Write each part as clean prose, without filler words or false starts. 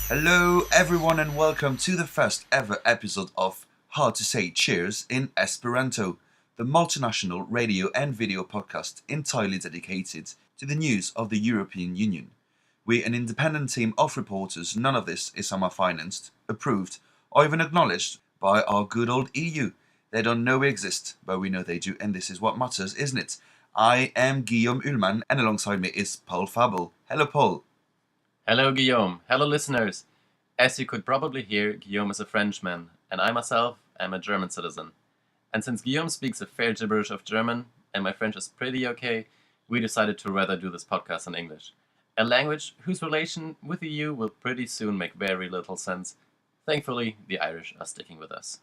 Hello everyone and welcome to the first ever episode of How to Say Cheers in Esperanto, the multinational radio and video podcast entirely dedicated to the news of the European Union. We're an independent team of reporters. None of this is summer-financed, approved, or even acknowledged by our good old EU. They don't know we exist, but we know they do, and this is what matters, isn't it? I am Guillaume Ullmann, and alongside me is Paul Fabel. Hello, Paul. Hello, Guillaume. Hello, listeners. As you could probably hear, Guillaume is a Frenchman, and I myself am a German citizen. And since Guillaume speaks a fair gibberish of German, and my French is pretty okay, we decided to rather do this podcast in English. A language whose relation with the EU will pretty soon make very little sense. Thankfully, the Irish are sticking with us.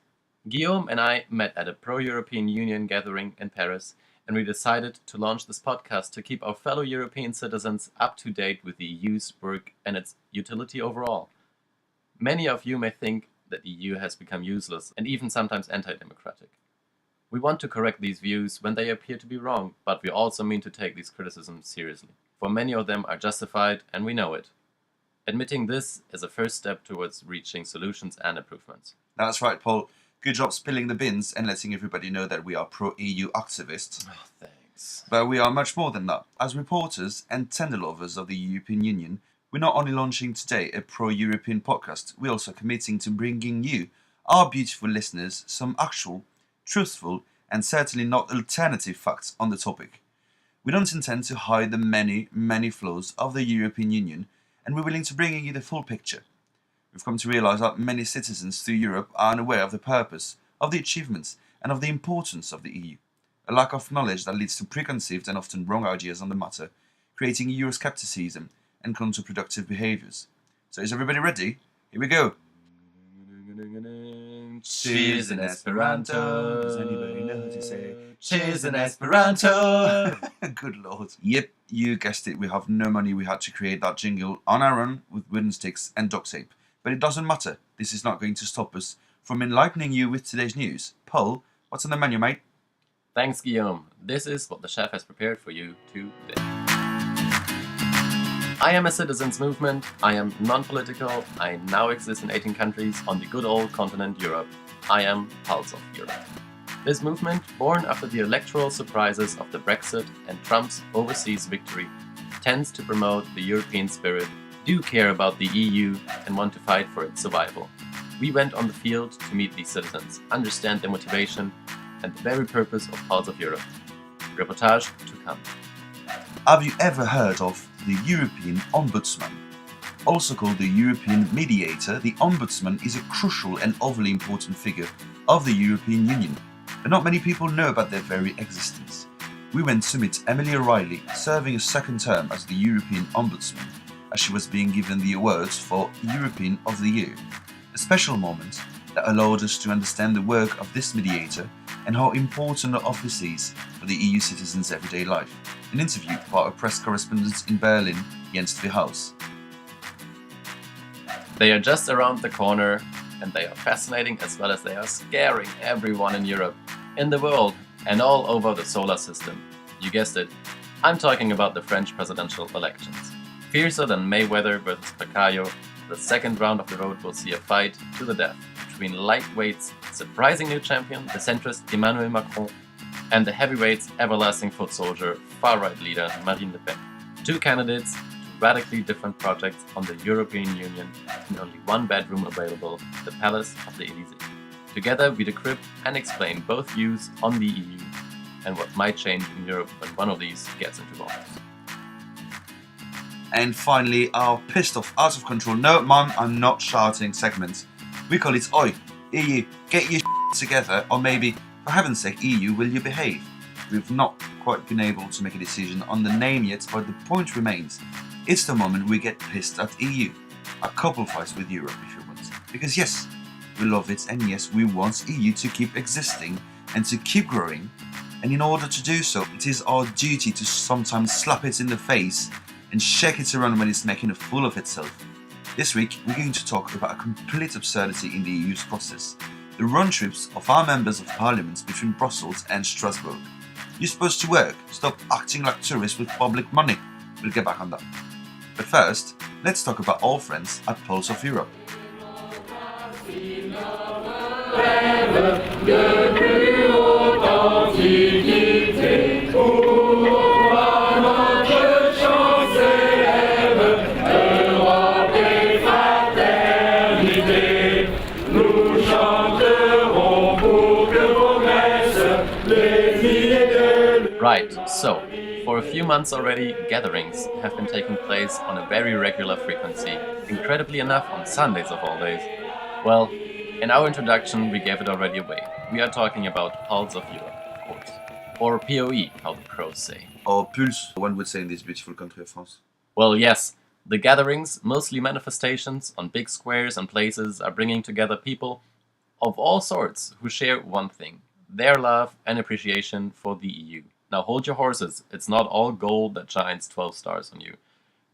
Guillaume and I met at a pro-European Union gathering in Paris, and we decided to launch this podcast to keep our fellow European citizens up to date with the EU's work and its utility overall. Many of you may think that the EU has become useless and even sometimes anti-democratic. We want to correct these views when they appear to be wrong, but we also mean to take these criticisms seriously, for many of them are justified and we know it. Admitting this is a first step towards reaching solutions and improvements. That's right, Paul. Good job spilling the beans and letting everybody know that we are pro-EU activists. Oh, thanks. But we are much more than that. As reporters and tender lovers of the European Union, we're not only launching today a pro-European podcast, we're also committing to bringing you, our beautiful listeners, some actual, truthful, and certainly not alternative facts on the topic. We don't intend to hide the many, many flaws of the European Union, and we're willing to bring you the full picture. We've come to realise that many citizens through Europe are unaware of the purpose, of the achievements, and of the importance of the EU. A lack of knowledge that leads to preconceived and often wrong ideas on the matter, creating Euroscepticism and counterproductive behaviours. So is everybody ready? Here we go! Cheers in Esperanto. Does anybody know how to say Cheers in Esperanto. Good lord. Yep, you guessed it. We have no money. We had to create that jingle on our own with wooden sticks and duct tape. But it doesn't matter. This is not going to stop us from enlightening you with today's news. Paul, what's on the menu, mate? Thanks, Guillaume. This is what the chef has prepared for you today. I am a citizens movement. I am non-political. I now exist in 18 countries on the good old continent Europe. I am Pulse of Europe. This movement, born after the electoral surprises of the Brexit and Trump's overseas victory, tends to promote the European spirit, do care about the EU and want to fight for its survival. We went on the field to meet these citizens, understand their motivation and the very purpose of Pulse of Europe. Reportage to come. Have you ever heard of the European Ombudsman? Also called the European Mediator, the Ombudsman is a crucial and overly important figure of the European Union, but not many people know about their very existence. We went to meet Emily O'Reilly, serving a second term as the European Ombudsman, as she was being given the awards for European of the Year. A special moment that allowed us to understand the work of this mediator and how important the office is for the EU citizens' everyday life. An interview by our press correspondent in Berlin, Jens Haus. They are just around the corner and they are fascinating as well as they are scaring everyone in Europe, in the world and all over the solar system. You guessed it, I'm talking about the French presidential elections. Fiercer than Mayweather versus Pacquiao, the second round of the road will see a fight to the death between lightweights, surprising new champion, the centrist Emmanuel Macron, and the heavyweights everlasting foot soldier, far-right leader Marine Le Pen. Two candidates, two radically different projects on the European Union, and only one bedroom available, the Palace of the Elysee. Together we decrypt and explain both views on the EU and what might change in Europe when one of these gets into office. And finally, our pissed off, out of control, no man, I'm not shouting segment. We call it Oi, EU, get your together, or maybe, for heaven's sake, EU, will you behave? We've not quite been able to make a decision on the name yet, but the point remains, it's the moment we get pissed at EU. A couple fights with Europe, if you want. Because yes, we love it, and yes, we want EU to keep existing and to keep growing. And in order to do so, it is our duty to sometimes slap it in the face and shake it around when it's making a fool of itself. This week, we're going to talk about a complete absurdity in the EU's process. The run trips of our members of parliament between Brussels and Strasbourg. You're supposed to work. Stop acting like tourists with public money. We'll get back on that. But first, let's talk about our friends at Pulse of Europe. Right, so, for a few months already, gatherings have been taking place on a very regular frequency, incredibly enough on Sundays of all days. Well, in our introduction we gave it already away. We are talking about Pulse of Europe, of course. Or POE, how the pros say. Or Pulse, one would say in this beautiful country of France. Well, yes, the gatherings, mostly manifestations on big squares and places, are bringing together people of all sorts who share one thing: their love and appreciation for the EU. Now hold your horses, it's not all gold that shines 12 stars on you.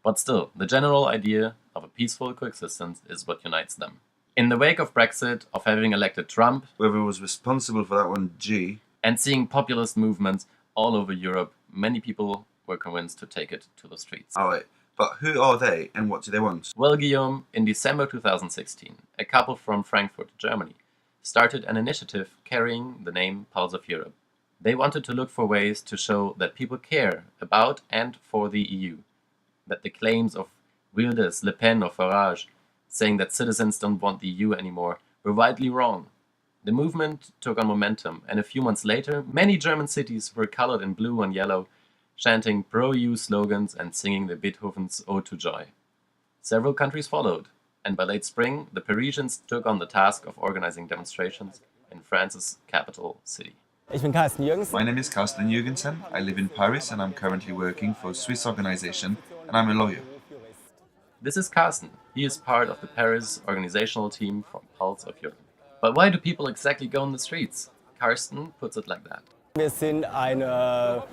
But still, the general idea of a peaceful coexistence is what unites them. In the wake of Brexit, of having elected Trump, Whoever was responsible for that one, G. and seeing populist movements all over Europe, many people were convinced to take it to the streets. Alright, but who are they and what do they want? Well, Guillaume, in December 2016, a couple from Frankfurt, Germany, started an initiative carrying the name Pulse of Europe. They wanted to look for ways to show that people care about and for the EU, that the claims of Wilders, Le Pen or Farage, saying that citizens don't want the EU anymore, were widely wrong. The movement took on momentum, and a few months later, many German cities were colored in blue and yellow, chanting pro-EU slogans and singing the Beethoven's Ode to Joy. Several countries followed, and by late spring, the Parisians took on the task of organizing demonstrations in France's capital city. My name is Carsten Jürgensen, I live in Paris and I'm currently working for a Swiss organization and I'm a lawyer. This is Carsten. He is part of the Paris organizational team from Pulse of Europe. But why do people exactly go on the streets? Carsten puts it like that. Wir sind eine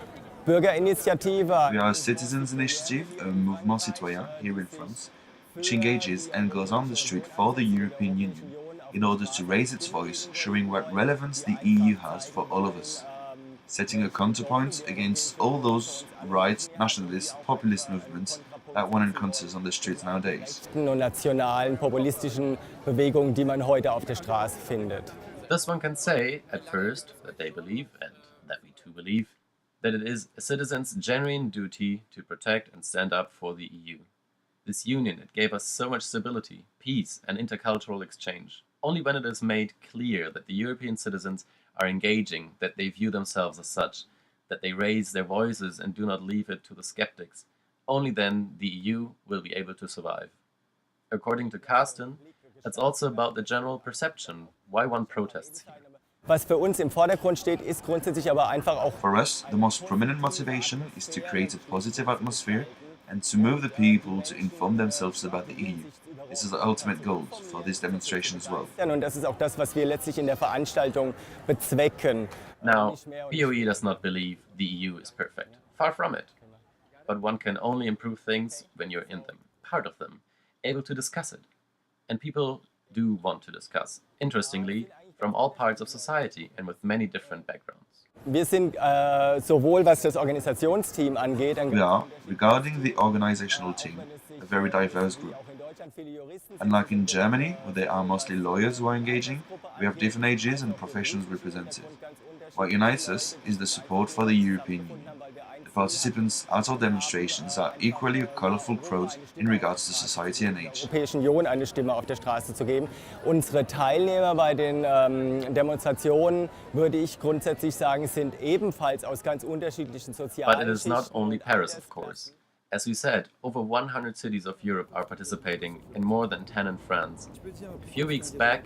Bürgerinitiative. We are a citizens' initiative, a mouvement citoyen here in France, which engages and goes on the street for the European Union in order to raise its voice, showing what relevance the EU has for all of us, setting a counterpoint against all those right, nationalist, populist movements that one encounters on the streets nowadays. Und nationalen populistischen Bewegungen, die man heute auf der Straße findet. Thus one can say, at first, that they believe, and that we too believe, that it is a citizen's genuine duty to protect and stand up for the EU. This union, it gave us so much stability, peace and intercultural exchange. Only when it is made clear that the European citizens are engaging, that they view themselves as such, that they raise their voices and do not leave it to the skeptics, only then the EU will be able to survive. According to Carsten, it's also about the general perception, why one protests here. Was für uns im Vordergrund steht, ist grundsätzlich aber einfach auch For us, the most prominent motivation is to create a positive atmosphere and to move the people to inform themselves about the EU. This is the ultimate goal for this demonstration as well. und das ist auch das, was wir letztlich in der Veranstaltung bezwecken. Now, POE does not believe the EU is perfect. Far from it. But one can only improve things when you're in them, part of them, able to discuss it. And people do want to discuss, interestingly, from all parts of society and with many different backgrounds. Wir sind sowohl was das Organisationsteam angeht, We are, regarding the organizational team, a very diverse group. Unlike in Germany, where there are mostly lawyers who are engaging, we have different ages and professions represented. What unites us is the support for the European Union. The participants at our demonstrations are equally a colourful crowd in regards to society and age. Europäischen Union eine Stimme auf der Straße zu geben. Unsere Teilnehmer bei den Demonstrationen, würde ich grundsätzlich sagen, sind ebenfalls aus ganz unterschiedlichen sozialen But it is not only Paris, of course. As we said, over 100 cities of Europe are participating, and more than 10 in France. A few weeks back,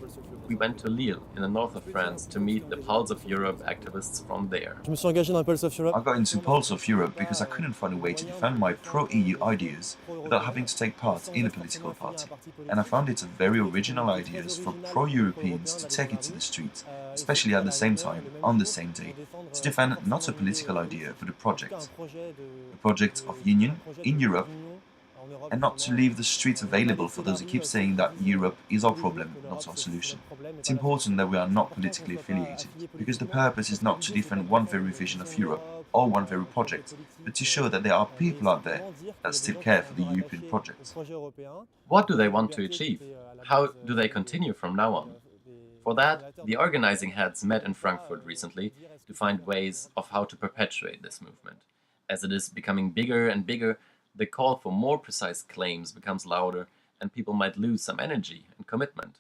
we went to Lille, in the north of France, to meet the Pulse of Europe activists from there. Je me suis engagé dans Pulse of Europe. I got into Pulse of Europe because I couldn't find a way to defend my pro-EU ideas without having to take part in a political party. And I found it a very original idea for pro-Europeans to take it to the streets, especially at the same time, on the same day, to defend not a political idea but a project of union in Europe, and not to leave the streets available for those who keep saying that Europe is our problem, not our solution. It's important that we are not politically affiliated, because the purpose is not to defend one very vision of Europe, or one very project, but to show that there are people out there that still care for the European project. What do they want to achieve? How do they continue from now on? For that, the organizing heads met in Frankfurt recently to find ways of how to perpetuate this movement. As it is becoming bigger and bigger, the call for more precise claims becomes louder, and people might lose some energy and commitment.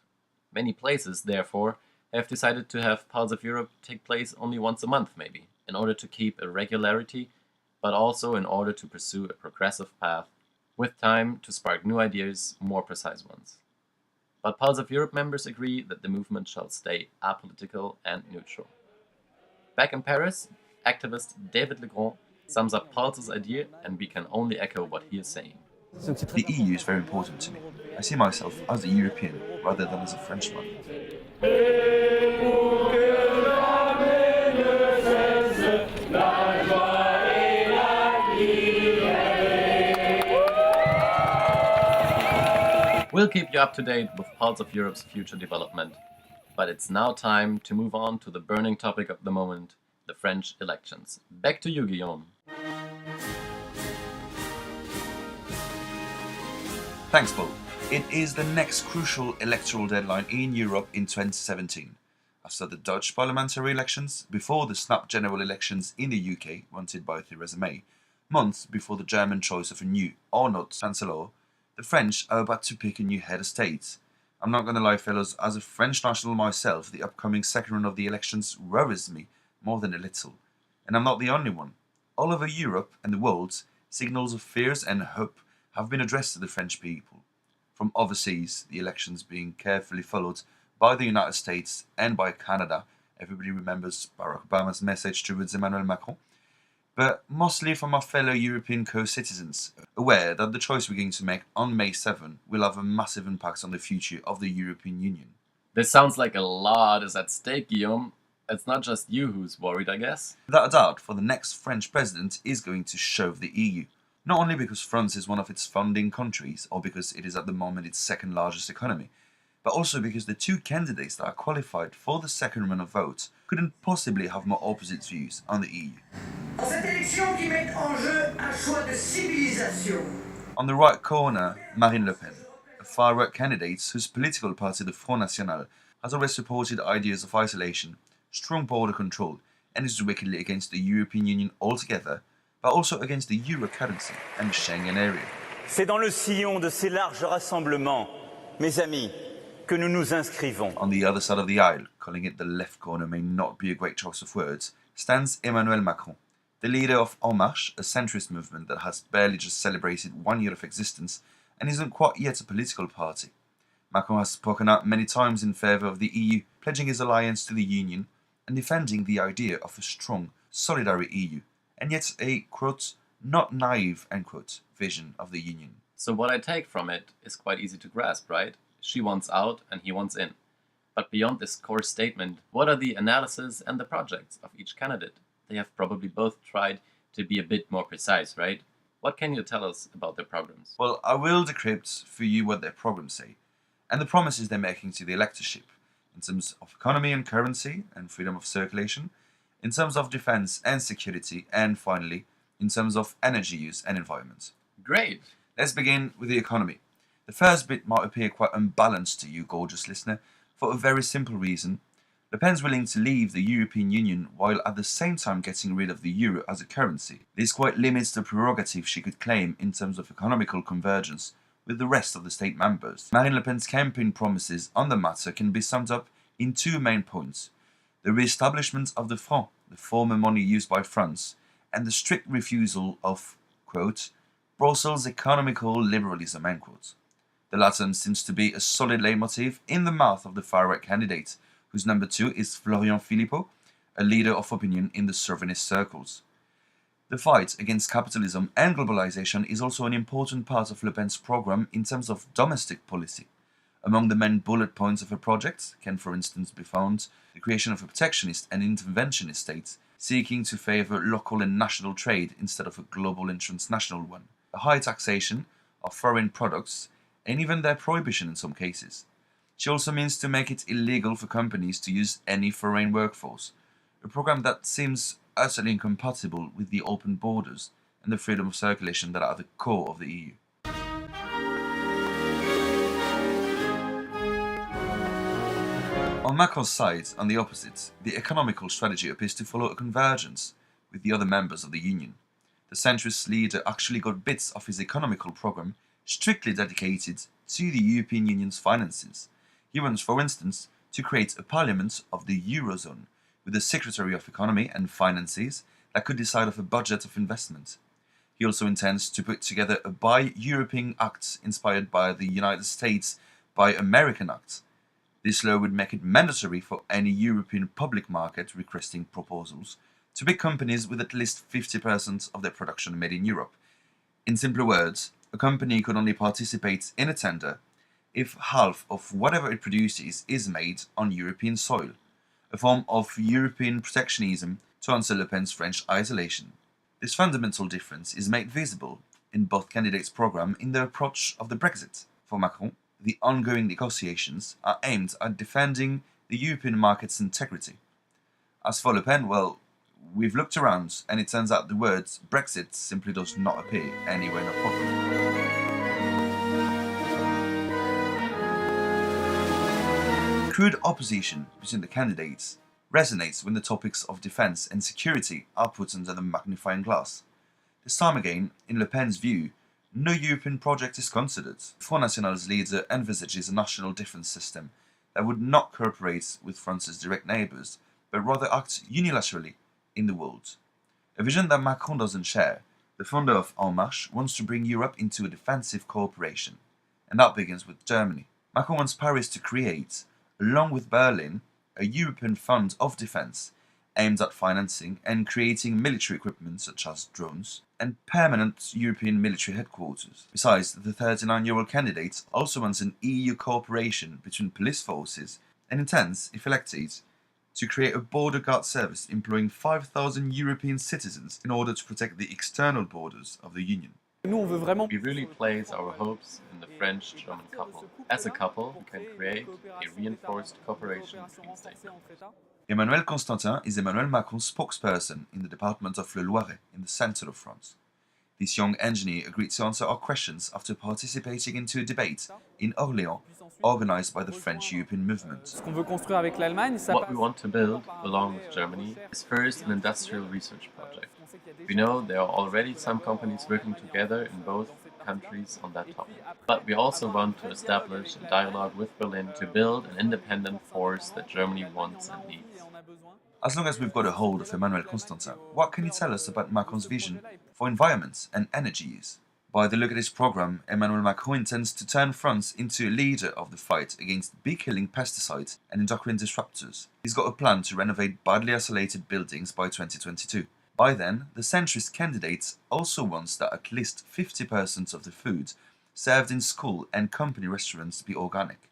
Many places, therefore, have decided to have Pulse of Europe take place only once a month, maybe, in order to keep a regularity, but also in order to pursue a progressive path, with time to spark new ideas, more precise ones. But Pulse of Europe members agree that the movement shall stay apolitical and neutral. Back in Paris, activist David Legrand sums up Pulse's idea, and we can only echo what he is saying. The EU is very important to me. I see myself as a European rather than as a Frenchman. We'll keep you up to date with Pulse of Europe's future development, but it's now time to move on to the burning topic of the moment, the French elections. Back to you, Guillaume. Thanks, Paul. It is the next crucial electoral deadline in Europe in 2017. After the Dutch parliamentary elections, before the snap general elections in the UK, wanted by Theresa May, months before the German choice of a new or not chancellor, the French are about to pick a new head of state. I'm not gonna lie, fellows, as a French national myself, the upcoming second round of the elections worries me more than a little. And I'm not the only one. All over Europe and the world, signals of fears and hope have been addressed to the French people. From overseas, the elections being carefully followed by the United States and by Canada. Everybody remembers Barack Obama's message towards Emmanuel Macron. But mostly from our fellow European co-citizens, aware that the choice we're going to make on May 7 will have a massive impact on the future of the European Union. This sounds like a lot is at stake, Guillaume. It's not just you who's worried, I guess. Without a doubt, for the next French president is going to shove the EU. Not only because France is one of its founding countries, or because it is at the moment its second largest economy, but also because the two candidates that are qualified for the second round of votes couldn't possibly have more opposite views on the EU. On the right corner, Marine Le Pen, a far-right candidate whose political party, the Front National, has always supported ideas of isolation, strong border control, and is wickedly against the European Union altogether, but also against the euro currency and the Schengen area. C'est dans le sillon de ces larges rassemblements, mes amis, que nous nous inscrivons. On the other side of the aisle, calling it the left corner may not be a great choice of words, stands Emmanuel Macron, the leader of En Marche, a centrist movement that has barely just celebrated 1 year of existence and isn't quite yet a political party. Macron has spoken out many times in favour of the EU, pledging his alliance to the Union and defending the idea of a strong, solidary EU, and yet a, quote, not naive, end quote, vision of the Union. So what I take from it is quite easy to grasp, right? She wants out and he wants in. But beyond this core statement, what are the analysis and the projects of each candidate? They have probably both tried to be a bit more precise, right? What can you tell us about their programs? Well, I will decrypt for you what their programs say, and the promises they're making to the electorship, in terms of economy and currency and freedom of circulation, in terms of defense and security, and finally, in terms of energy use and environment. Great! Let's begin with the economy. The first bit might appear quite unbalanced to you, gorgeous listener, for a very simple reason. Le Pen's willing to leave the European Union while at the same time getting rid of the euro as a currency. This quite limits the prerogative she could claim in terms of economical convergence with the rest of the state members. Marine Le Pen's campaign promises on the matter can be summed up in two main points: the re-establishment of the franc, the former money used by France, and the strict refusal of, quote, Brussels' economical liberalism, end quote. The latter seems to be a solid leitmotif in the mouth of the far-right candidate, whose number 2 is Florian Philippot, a leader of opinion in the sovereignist circles. The fight against capitalism and globalization is also an important part of Le Pen's program in terms of domestic policy. Among the main bullet points of her project can, for instance, be found the creation of a protectionist and interventionist state, seeking to favor local and national trade instead of a global and transnational one, a high taxation of foreign products, and even their prohibition in some cases. She also means to make it illegal for companies to use any foreign workforce, a program that seems utterly incompatible with the open borders and the freedom of circulation that are at the core of the EU. On Macron's side, on the opposite, the economical strategy appears to follow a convergence with the other members of the Union. The centrist leader actually got bits of his economical program strictly dedicated to the European Union's finances. He wants, for instance, to create a parliament of the Eurozone, with a Secretary of Economy and Finances that could decide of a budget of investment. He also intends to put together a Buy European Act inspired by the United States Buy American Act. This law would make it mandatory for any European public market requesting proposals to big companies with at least 50% of their production made in Europe. In simpler words, a company could only participate in a tender if half of whatever it produces is made on European soil, a form of European protectionism to answer Le Pen's French isolation. This fundamental difference is made visible in both candidates' programmes in their approach of the Brexit. For Macron, the ongoing negotiations are aimed at defending the European market's integrity. As for Le Pen, well, we've looked around and it turns out the word Brexit simply does not appear anywhere in her program. Crude opposition between the candidates resonates when the topics of defence and security are put under the magnifying glass. This time again, in Le Pen's view, no European project is considered. Front National's leader envisages a national defence system that would not cooperate with France's direct neighbours, but rather act unilaterally in the world. A vision that Macron doesn't share. The founder of En Marche wants to bring Europe into a defensive cooperation, and that begins with Germany. Macron wants Paris to create, along with Berlin, a European fund of defence aimed at financing and creating military equipment such as drones and permanent European military headquarters. Besides, the 39-year-old candidate also wants an EU cooperation between police forces and intends, if elected, to create a border guard service employing 5,000 European citizens in order to protect the external borders of the Union. We really place our hopes in the French-German couple. As a couple, we can create a reinforced cooperation between states. Emmanuel Constantin is Emmanuel Macron's spokesperson in the department of Le Loiret in the centre of France. This young engineer agreed to answer our questions after participating into a debate in Orléans organized by the French European movement. What we want to build, along with Germany, is first an industrial research project. We know there are already some companies working together in both countries on that topic. But we also want to establish a dialogue with Berlin to build an independent force that Germany wants and needs. As long as we've got a hold of Emmanuel Constantin, what can you tell us about Macron's vision for environment and energy use? By the look at his programme, Emmanuel Macron intends to turn France into a leader of the fight against bee-killing pesticides and endocrine disruptors. He's got a plan to renovate badly isolated buildings by 2022. By then, the centrist candidate also wants that at least 50% of the food served in school and company restaurants be organic.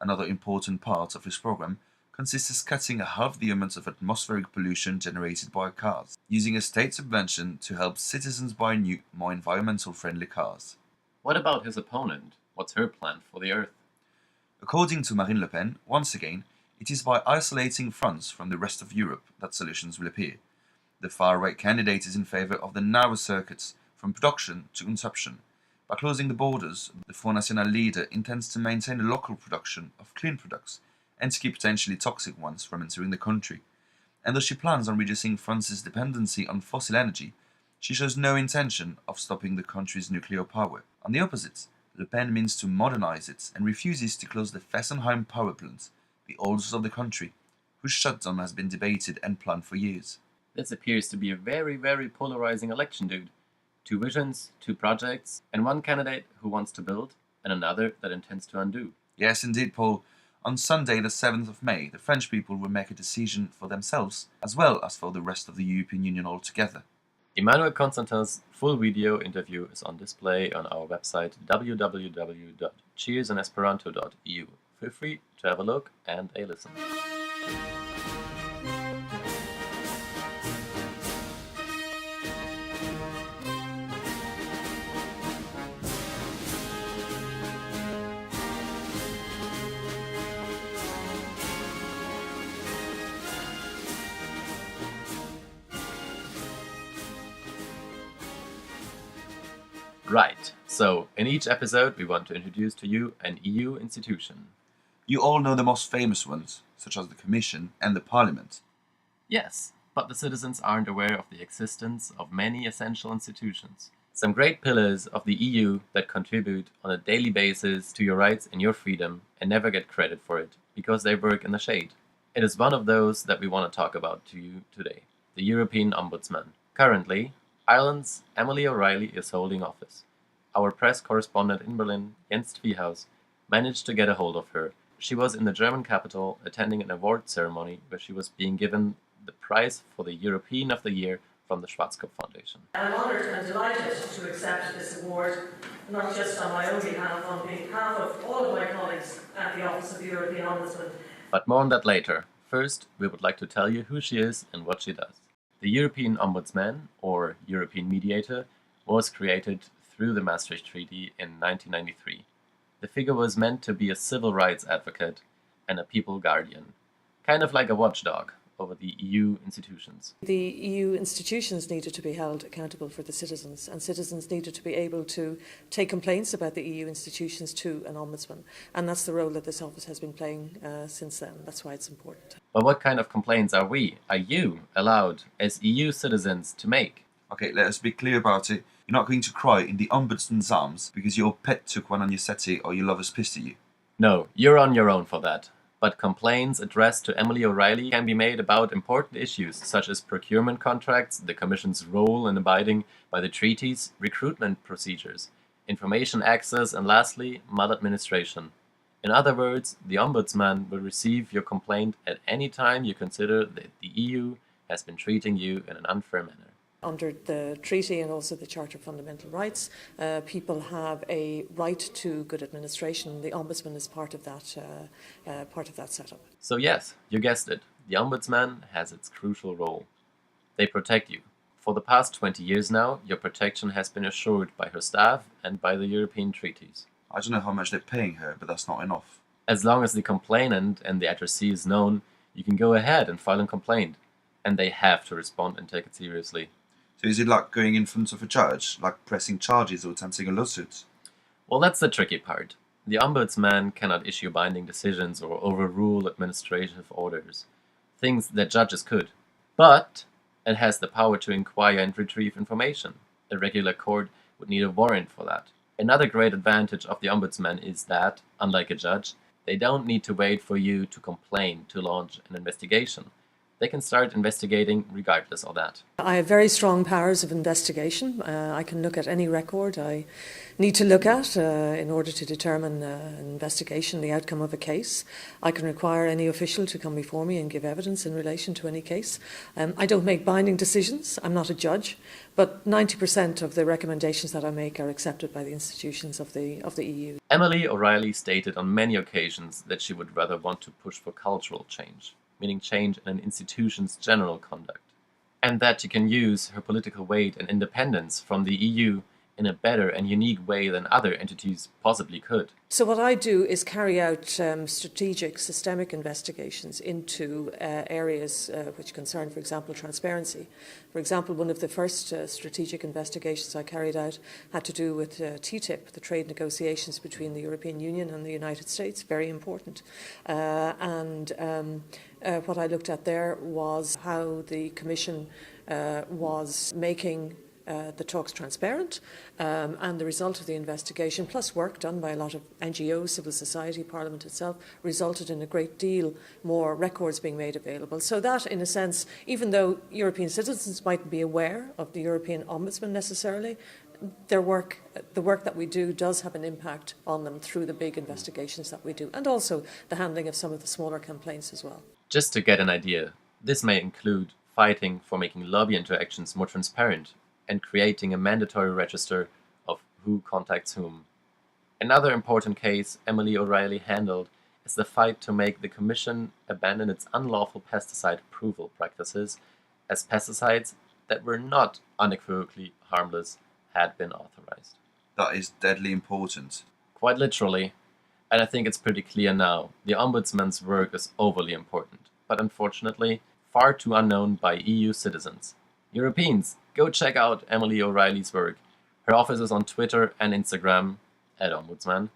Another important part of his programme consists of cutting half the amount of atmospheric pollution generated by cars, using a state subvention to help citizens buy new, more environmental-friendly cars. What about his opponent? What's her plan for the Earth? According to Marine Le Pen, once again, it is by isolating France from the rest of Europe that solutions will appear. The far-right candidate is in favour of the narrow circuits from production to consumption. By closing the borders, the Front National leader intends to maintain a local production of clean products and to keep potentially toxic ones from entering the country. And though she plans on reducing France's dependency on fossil energy, she shows no intention of stopping the country's nuclear power. On the opposite, Le Pen means to modernize it and refuses to close the Fessenheim power plant, the oldest of the country, whose shutdown has been debated and planned for years. This appears to be a very, very polarizing election, dude. Two visions, two projects, and one candidate who wants to build, and another that intends to undo. Yes, indeed, Paul. On Sunday, the 7th of May, the French people will make a decision for themselves, as well as for the rest of the European Union altogether. Emmanuel Constantin's full video interview is on display on our website www.cheersinesperanto.eu. Feel free to have a look and a listen. Right, so in each episode we want to introduce to you an EU institution. You all know the most famous ones, such as the Commission and the Parliament. Yes, but the citizens aren't aware of the existence of many essential institutions. Some great pillars of the EU that contribute on a daily basis to your rights and your freedom and never get credit for it because they work in the shade. It is one of those that we want to talk about to you today, the European Ombudsman. Currently, Ireland's Emily O'Reilly is holding office. Our press correspondent in Berlin, Jens Tviehaus, managed to get a hold of her. She was in the German capital attending an award ceremony where she was being given the prize for the European of the Year from the Schwarzkopf Foundation. I'm honoured and delighted to accept this award, not just on my own behalf, on behalf of all of my colleagues at the Office of the European Ombudsman. But more on that later. First, we would like to tell you who she is and what she does. The European Ombudsman, or European Mediator, was created through the Maastricht Treaty in 1993. The figure was meant to be a civil rights advocate and a people guardian, kind of like a watchdog over the EU institutions. The EU institutions needed to be held accountable for the citizens, and citizens needed to be able to take complaints about the EU institutions to an ombudsman. And that's the role that this office has been playing since then. That's why it's important. But what kind of complaints are you allowed as EU citizens to make? Okay, let us be clear about it. You're not going to cry in the Ombudsman's arms because your pet took one on your settee or your lover's pissed at you. No, you're on your own for that. But complaints addressed to Emily O'Reilly can be made about important issues such as procurement contracts, the Commission's role in abiding by the treaties, recruitment procedures, information access, and lastly, maladministration. In other words, the Ombudsman will receive your complaint at any time you consider that the EU has been treating you in an unfair manner. Under the treaty and also the Charter of Fundamental Rights, people have a right to good administration. The Ombudsman is part of that setup. So yes, you guessed it, the Ombudsman has its crucial role. They protect you. For the past 20 years now, your protection has been assured by her staff and by the European treaties. I don't know how much they're paying her, but that's not enough. As long as the complainant and the addressee is known, you can go ahead and file a complaint. And they have to respond and take it seriously. So is it like going in front of a judge, like pressing charges or attempting a lawsuit? Well, that's the tricky part. The Ombudsman cannot issue binding decisions or overrule administrative orders, things that judges could. But it has the power to inquire and retrieve information. A regular court would need a warrant for that. Another great advantage of the Ombudsman is that, unlike a judge, they don't need to wait for you to complain to launch an investigation. They can start investigating regardless of that. I have very strong powers of investigation. I can look at any record I need to look at in order to determine an investigation, the outcome of a case. I can require any official to come before me and give evidence in relation to any case. I don't make binding decisions. I'm not a judge, but 90% of the recommendations that I make are accepted by the institutions of the EU. Emily O'Reilly stated on many occasions that she would rather want to push for cultural change, meaning change in an institution's general conduct, and that she can use her political weight and independence from the EU in a better and unique way than other entities possibly could. So what I do is carry out strategic, systemic investigations into areas which concern, for example, transparency. For example, one of the first strategic investigations I carried out had to do with TTIP, the trade negotiations between the European Union and the United States, very important. What I looked at there was how the Commission was making the talks transparent, and the result of the investigation, plus work done by a lot of NGOs, civil society, Parliament itself, resulted in a great deal more records being made available. So that, in a sense, even though European citizens mightn't be aware of the European Ombudsman necessarily, the work that we do does have an impact on them through the big investigations that we do, and also the handling of some of the smaller complaints as well. Just to get an idea, this may include fighting for making lobby interactions more transparent and creating a mandatory register of who contacts whom. Another important case Emily O'Reilly handled is the fight to make the Commission abandon its unlawful pesticide approval practices, as pesticides that were not unequivocally harmless had been authorized. That is deadly important. Quite literally, and I think it's pretty clear now, the Ombudsman's work is overly important, but unfortunately, far too unknown by EU citizens. Europeans, go check out Emily O'Reilly's work. Her office is on Twitter and Instagram @Ombudsman,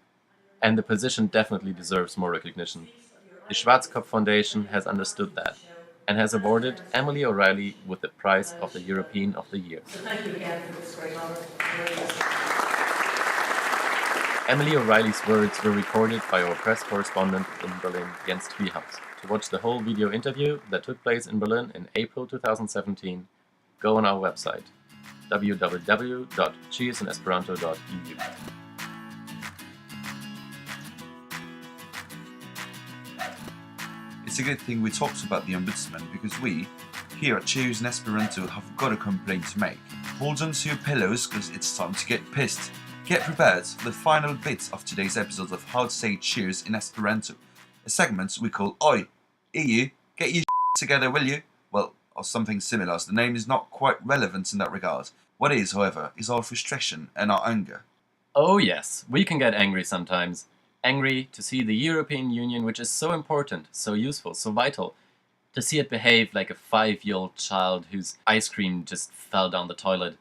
and the position definitely deserves more recognition. The Schwarzkopf Foundation has understood that and has awarded Emily O'Reilly with the prize of the European of the Year. Thank you again for this great honour. Emily O'Reilly's words were recorded by our press correspondent in Berlin, Jens Twiehaus. To watch the whole video interview that took place in Berlin in April 2017, go on our website www.cheersinesperanto.eu. It's a good thing we talked about the Ombudsman because we, here at Cheers in Esperanto, have got a complaint to make. Hold on to your pillows because it's time to get pissed. Get prepared for the final bit of today's episode of How to Say Cheers in Esperanto, a segment we call Oi, EU, get your together, will you? Well, or something similar, as the name is not quite relevant in that regard. What is, however, is our frustration and our anger. Oh yes, we can get angry sometimes. Angry to see the European Union, which is so important, so useful, so vital, to see it behave like a 5-year-old child whose ice cream just fell down the toilet.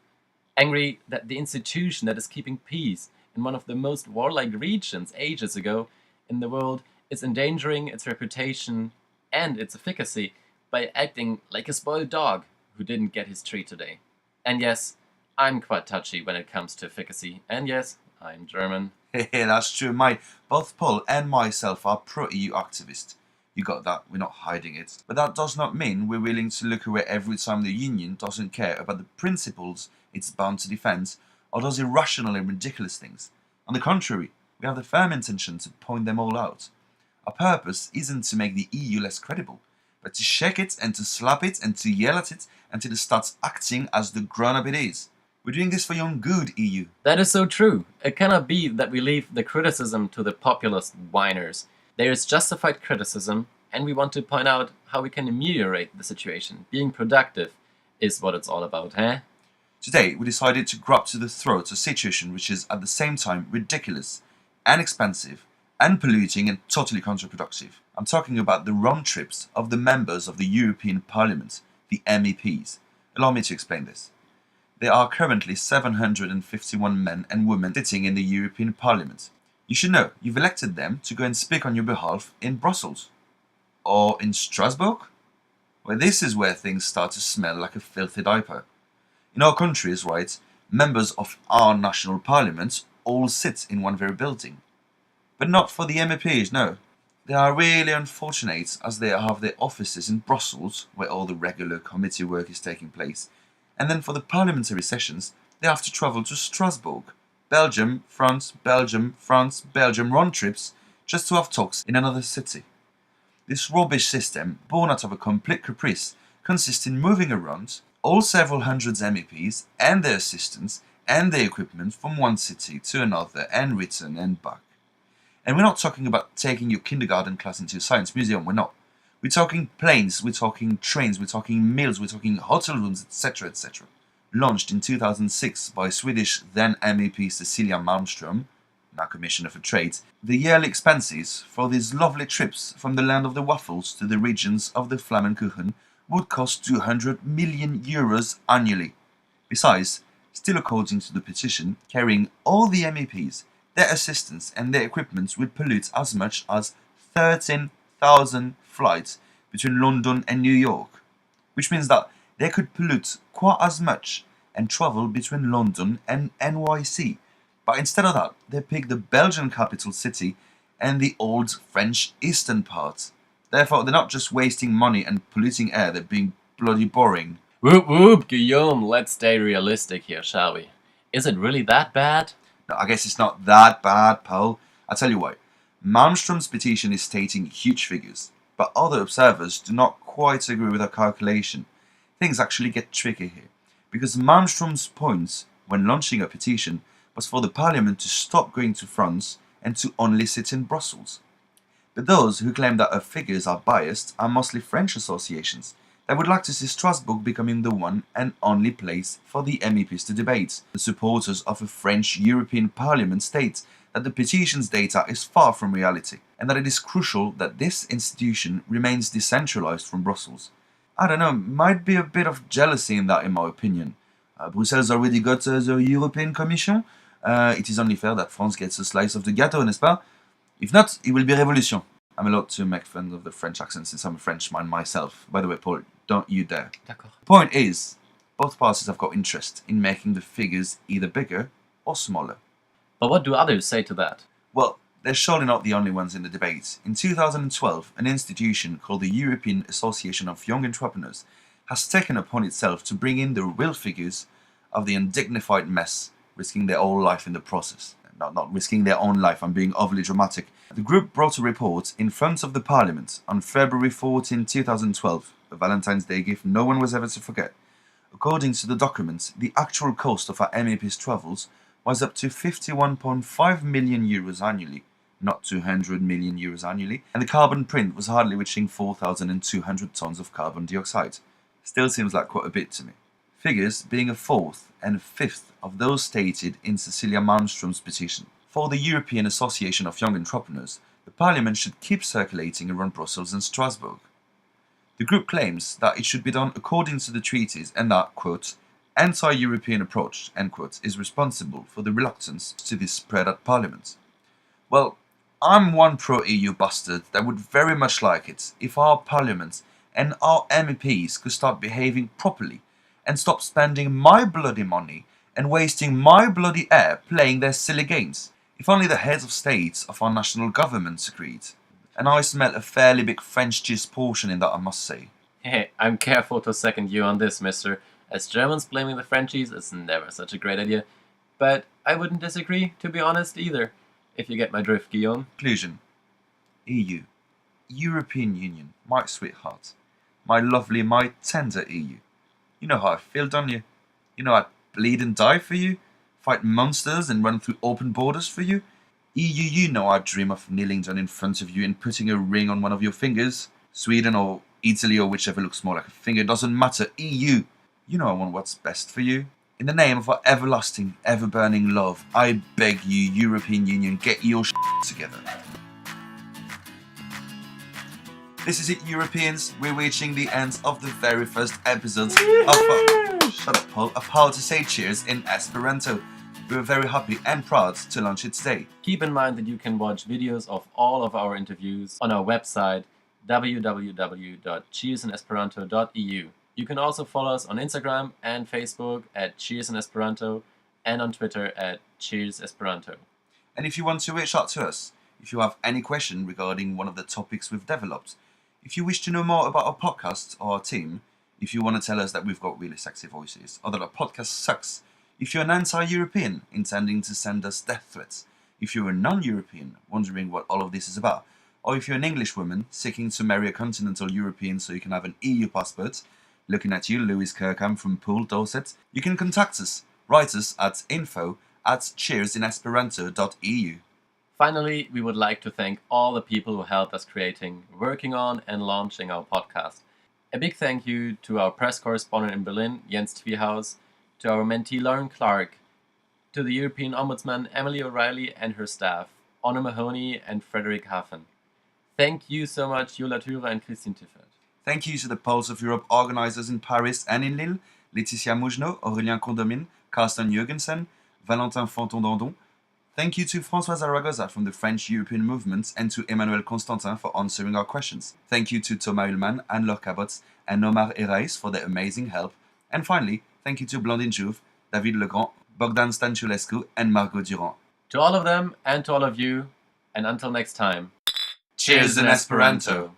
Angry that the institution that is keeping peace in one of the most warlike regions ages ago in the world is endangering its reputation and its efficacy by acting like a spoiled dog who didn't get his treat today. And yes, I'm quite touchy when it comes to efficacy, and yes, I'm German. Yeah, that's true, mate. Both Paul and myself are pro-EU activists. You got that, we're not hiding it. But that does not mean we're willing to look away every time the Union doesn't care about the principles it's bound to defend or does irrational and ridiculous things. On the contrary, we have the firm intention to point them all out. Our purpose isn't to make the EU less credible, but to shake it and to slap it and to yell at it until it starts acting as the grown-up it is. We're doing this for your own good, EU. That is so true. It cannot be that we leave the criticism to the populist whiners. There is justified criticism, and we want to point out how we can ameliorate the situation. Being productive is what it's all about, eh? Today, we decided to grab to the throat a situation which is at the same time ridiculous and expensive and polluting and totally counterproductive. I'm talking about the round trips of the members of the European Parliament, the MEPs. Allow me to explain this. There are currently 751 men and women sitting in the European Parliament. You should know, you've elected them to go and speak on your behalf in Brussels. Or in Strasbourg? Well, this is where things start to smell like a filthy diaper. In our countries, right, members of our national parliaments all sit in one very building. But not for the MEPs, no. They are really unfortunate as they have their offices in Brussels, where all the regular committee work is taking place. And then for the parliamentary sessions, they have to travel to Strasbourg, Belgium, France, round trips, just to have talks in another city. This rubbish system, born out of a complete caprice, consists in moving around all several hundreds MEPs and their assistants and their equipment from one city to another and return and back. And we're not talking about taking your kindergarten class into a science museum, we're not. We're talking planes, we're talking trains, we're talking meals, we're talking hotel rooms, etc., etc. Launched in 2006 by Swedish then MEP Cecilia Malmström, now Commissioner for Trade, the yearly expenses for these lovely trips from the land of the waffles to the regions of the Flammenkuchen would cost 200 million euros annually. Besides, still according to the petition, carrying all the MEPs, their assistants and their equipment would pollute as much as 13,000 flights between London and New York, which means that they could pollute quite as much and travel between London and NYC. But instead of that, they picked the Belgian capital city and the old French eastern part. Therefore, they're not just wasting money and polluting air, they're being bloody boring. Whoop whoop, Guillaume, let's stay realistic here, shall we? Is it really that bad? No, I guess it's not that bad, Paul. I'll tell you why. Malmström's petition is stating huge figures, but other observers do not quite agree with her calculation. Things actually get tricky here, because Malmström's point when launching a petition was for the Parliament to stop going to France and to only sit in Brussels. But those who claim that her figures are biased are mostly French associations that would like to see Strasbourg becoming the one and only place for the MEPs to debate. The supporters of a French European Parliament state that the petition's data is far from reality, and that it is crucial that this institution remains decentralized from Brussels. I don't know, might be a bit of jealousy in that, in my opinion. Brussels already got the European Commission. It is only fair that France gets a slice of the gâteau, n'est-ce pas? If not, it will be revolution. I'm allowed to make fun of the French accent since I'm a Frenchman myself. By the way, Paul, don't you dare. D'accord. The point is, both parties have got interest in making the figures either bigger or smaller. But what do others say to that? Well, they're surely not the only ones in the debate. In 2012, an institution called the European Association of Young Entrepreneurs has taken upon itself to bring in the real figures of the undignified mess, risking their whole life in the process. Not risking their own life, I'm being overly dramatic. The group brought a report in front of the Parliament on February 14, 2012, a Valentine's Day gift no one was ever to forget. According to the document, the actual cost of our MEPs' travels was up to 51.5 million euros annually, not 200 million euros annually, and the carbon print was hardly reaching 4,200 tons of carbon dioxide. Still seems like quite a bit to me. Figures being a fourth and a fifth of those stated in Cecilia Malmström's petition. For the European Association of Young Entrepreneurs, the Parliament should keep circulating around Brussels and Strasbourg. The group claims that it should be done according to the treaties and that, quote, anti-European approach, end quote, is responsible for the reluctance to this spread at Parliament. Well, I'm one pro-EU bastard that would very much like it if our Parliament and our MEPs could start behaving properly and stop spending my bloody money and wasting my bloody air playing their silly games. If only the heads of states of our national governments agreed. And I smell a fairly big French cheese portion in that, I must say. Hey, I'm careful to second you on this, mister, as Germans blaming the Frenchies is never such a great idea. But I wouldn't disagree, to be honest, either, if you get my drift, Guillaume. Conclusion. EU. European Union. My sweetheart. My lovely, my tender EU. You know how I feel, don't you? You know I'd bleed and die for you, fight monsters and run through open borders for you. EU, you know I dream of kneeling down in front of you and putting a ring on one of your fingers. Sweden or Italy or whichever looks more like a finger, doesn't matter. EU, you know I want what's best for you. In the name of our everlasting, ever-burning love, I beg you, European Union, get your together. This is it, Europeans. We're reaching the end of the very first episodes of shut up, Paul, of How to Say Cheers in Esperanto. We're very happy and proud to launch it today. Keep in mind that you can watch videos of all of our interviews on our website www.cheersinesperanto.eu. You can also follow us on Instagram and Facebook at Cheers in Esperanto and on Twitter at Cheers Esperanto. And if you want to reach out to us, if you have any question regarding one of the topics we've developed, if you wish to know more about our podcast or our team, if you want to tell us that we've got really sexy voices or that our podcast sucks, if you're an anti-European intending to send us death threats, if you're a non-European wondering what all of this is about, or if you're an Englishwoman seeking to marry a continental European so you can have an EU passport, looking at you, Lewis Kirkham from Poole, Dorset, you can contact us. Write us at info@cheersinesperanto.eu. Finally, we would like to thank all the people who helped us creating, working on and launching our podcast. A big thank you to our press correspondent in Berlin, Jens Tviehaus, to our mentee Lauren Clark, to the European Ombudsman Emily O'Reilly and her staff, Anna Mahoney and Frederick Hafen. Thank you so much, Yola Thürer and Christine Tiffert. Thank you to the Pulse of Europe organizers in Paris and in Lille, Laetitia Mougenot, Aurélien Condomine, Carsten Jürgensen, Valentin Fonton-Dandon. Thank you to François Zaragoza from the French European Movement and to Emmanuel Constantin for answering our questions. Thank you to Thomas Ullmann, Anne-Laure Cabot and Omar Erais for their amazing help. And finally, thank you to Blandine Jouve, David Legrand, Bogdan Stanchulescu and Margot Durand. To all of them and to all of you, and until next time, Cheers in Esperanto!